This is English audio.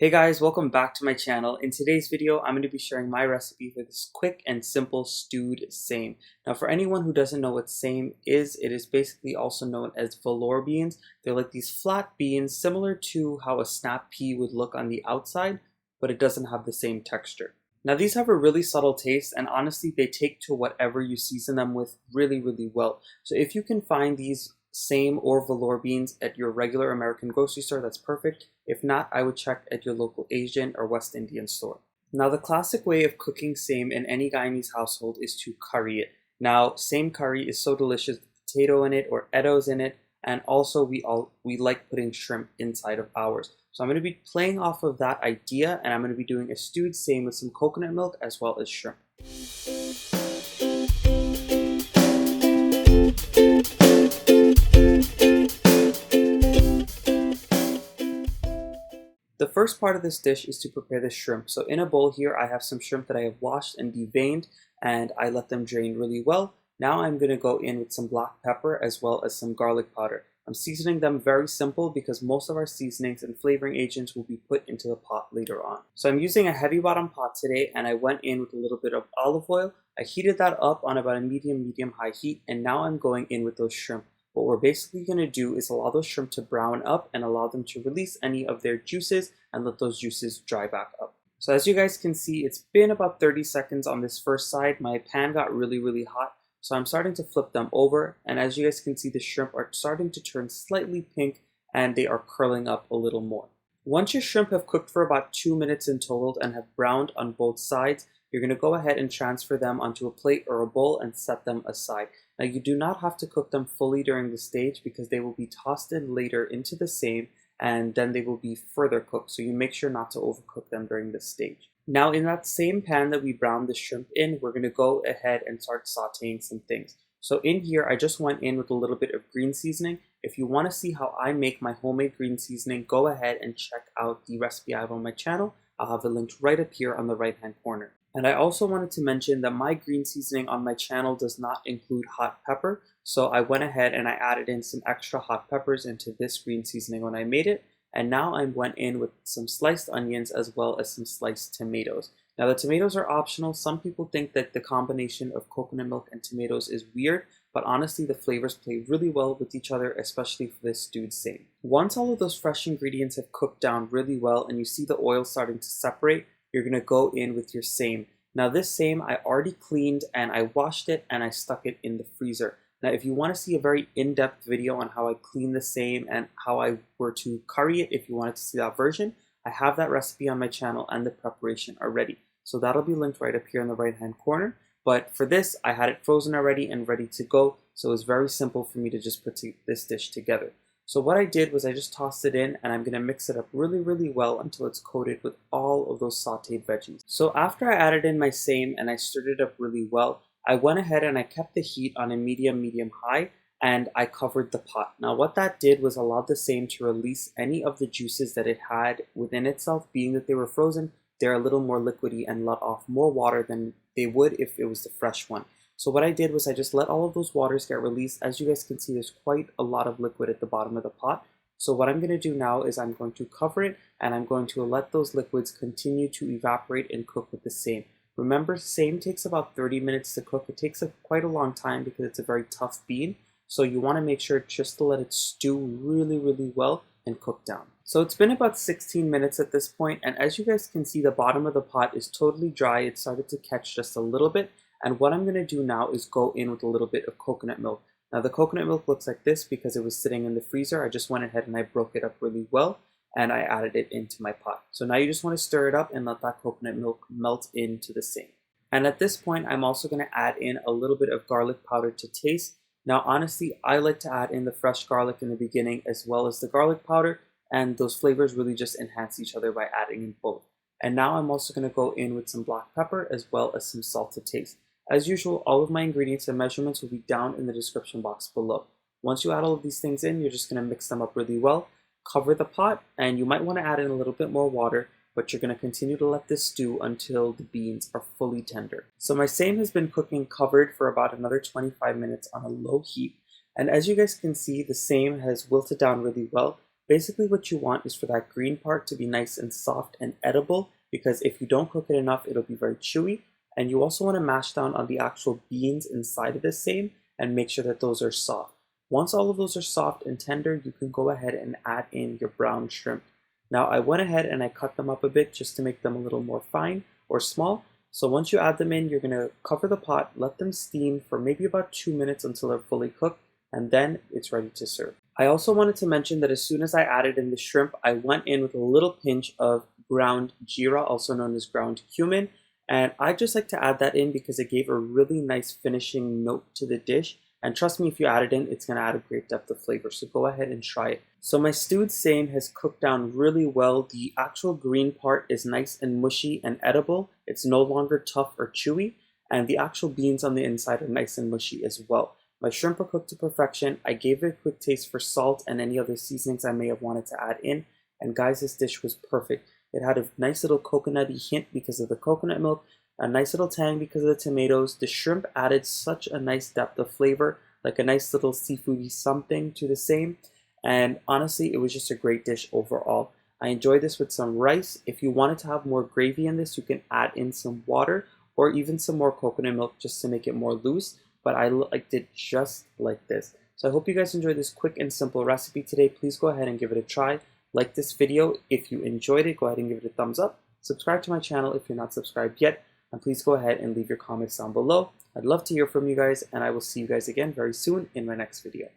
Hey guys, welcome back to my channel. In today's video, I'm going to be sharing my recipe for this quick and simple stewed seim. Now for anyone who doesn't know what seim is, it is basically also known as Valor beans. They're like these flat beans similar to how a snap pea would look on the outside, but it doesn't have the same texture. Now these have a really subtle taste, and honestly they take to whatever you season them with really well. So if you can find these Seim or Valor beans at your regular American grocery store, that's perfect. If not, I would check at your local Asian or West Indian store. Now, the classic way of cooking seim in any Guyanese household is to curry it. Now, seim curry is so delicious with potato in it or eddos in it, and also we like putting shrimp inside of ours. So I'm going to be playing off of that idea, and I'm going to be doing a stewed seim with some coconut milk as well as shrimp. The first part of this dish is to prepare the shrimp. So in a bowl here, I have some shrimp that I have washed and deveined, and I let them drain really well. Now I'm going to go in with some black pepper as well as some garlic powder. I'm seasoning them very simple because most of our seasonings and flavoring agents will be put into the pot later on. So I'm using a heavy bottom pot today, and I went in with a little bit of olive oil. I heated that up on about a medium-high heat, and now I'm going in with those shrimp. What we're basically going to do is allow those shrimp to brown up and allow them to release any of their juices and let those juices dry back up. So as you guys can see, it's been about 30 seconds on this first side. My pan got really hot, so I'm starting to flip them over, and as you guys can see, the shrimp are starting to turn slightly pink and they are curling up a little more. Once your shrimp have cooked for about 2 minutes in total and have browned on both sides, you're going to go ahead and transfer them onto a plate or a bowl and set them aside. Now you do not have to cook them fully during the stage because they will be tossed in later into the seim, and then they will be further cooked, so you make sure not to overcook them during this stage. Now in that same pan that we browned the shrimp in, we're going to go ahead and start sauteing some things. So in here, I just went in with a little bit of green seasoning. If you want to see how I make my homemade green seasoning, go ahead and check out the recipe I have on my channel. I'll have it linked right up here on the right hand corner. And I also wanted to mention that my green seasoning on my channel does not include hot pepper, so I went ahead and I added in some extra hot peppers into this green seasoning when I made it, and now I went in with some sliced onions as well as some sliced tomatoes. Now the tomatoes are optional. Some people think that the combination of coconut milk and tomatoes is weird, but honestly the flavors play really well with each other, especially for this stewed seim. Once all of those fresh ingredients have cooked down really well and you see the oil starting to separate, you're going to go in with your seim. Now this seim I already cleaned and I washed it and I stuck it in the freezer. Now if you want to see a very in-depth video on how I clean the seim and how I were to curry it, if you wanted to see that version, I have that recipe on my channel and the preparation already. So that'll be linked right up here in the right hand corner. But for this, I had it frozen already and ready to go, so it was very simple for me to just put this dish together. So what I did was I just tossed it in, and I'm going to mix it up really well until it's coated with all of those sauteed veggies. So after I added in my seim and I stirred it up really well, I went ahead and I kept the heat on a medium high, and I covered the pot. Now what that did was allow the seim to release any of the juices that it had within itself. Being that they were frozen, they're a little more liquidy and let off more water than they would if it was the fresh one. So what I did was I just let all of those waters get released. As you guys can see, there's quite a lot of liquid at the bottom of the pot. So what I'm going to do now is I'm going to cover it, and I'm going to let those liquids continue to evaporate and cook with the seim. Remember, seim takes about 30 minutes to cook. It takes quite a long time because it's a very tough bean. So you want to make sure just to let it stew really well and cook down. So it's been about 16 minutes at this point, and as you guys can see, the bottom of the pot is totally dry. It started to catch just a little bit. And what I'm going to do now is go in with a little bit of coconut milk. Now the coconut milk looks like this because it was sitting in the freezer. I just went ahead and I broke it up really well and I added it into my pot. So now you just want to stir it up and let that coconut milk melt into the seim. And at this point, I'm also going to add in a little bit of garlic powder to taste. Now honestly, I like to add in the fresh garlic in the beginning as well as the garlic powder, and those flavors really just enhance each other by adding in both. And now I'm also going to go in with some black pepper as well as some salt to taste. As usual, all of my ingredients and measurements will be down in the description box below. Once you add all of these things in, you're just going to mix them up really well, cover the pot, and you might want to add in a little bit more water, but you're going to continue to let this stew until the beans are fully tender. So my seim has been cooking covered for about another 25 minutes on a low heat, and as you guys can see, the seim has wilted down really well. Basically what you want is for that green part to be nice and soft and edible, because if you don't cook it enough, it'll be very chewy. And you also want to mash down on the actual beans inside of the same and make sure that those are soft. Once all of those are soft and tender, you can go ahead and add in your brown shrimp. Now I went ahead and I cut them up a bit just to make them a little more fine or small. So once you add them in, you're going to cover the pot, let them steam for maybe about 2 minutes until they're fully cooked, and then it's ready to serve. I also wanted to mention that as soon as I added in the shrimp, I went in with a little pinch of ground geera, also known as ground cumin, and I just like to add that in because it gave a really nice finishing note to the dish. And trust me, if you add it in, it's going to add a great depth of flavor. So go ahead and try it. So my stewed seim has cooked down really well. The actual green part is nice and mushy and edible. It's no longer tough or chewy. And the actual beans on the inside are nice and mushy as well. My shrimp are cooked to perfection. I gave it a quick taste for salt and any other seasonings I may have wanted to add in. And guys, this dish was perfect. It had a nice little coconutty hint because of the coconut milk, a nice little tang because of the tomatoes. The shrimp added such a nice depth of flavor, like a nice little seafoody something to the seim. And honestly, it was just a great dish overall. I enjoyed this with some rice. If you wanted to have more gravy in this, you can add in some water or even some more coconut milk just to make it more loose. But I liked it just like this. So I hope you guys enjoyed this quick and simple recipe today. Please go ahead and give it a try. Like this video if you enjoyed it. Go ahead and give it a thumbs up. Subscribe to my channel if you're not subscribed yet. And please go ahead and leave your comments down below. I'd love to hear from you guys, and I will see you guys again very soon in my next video.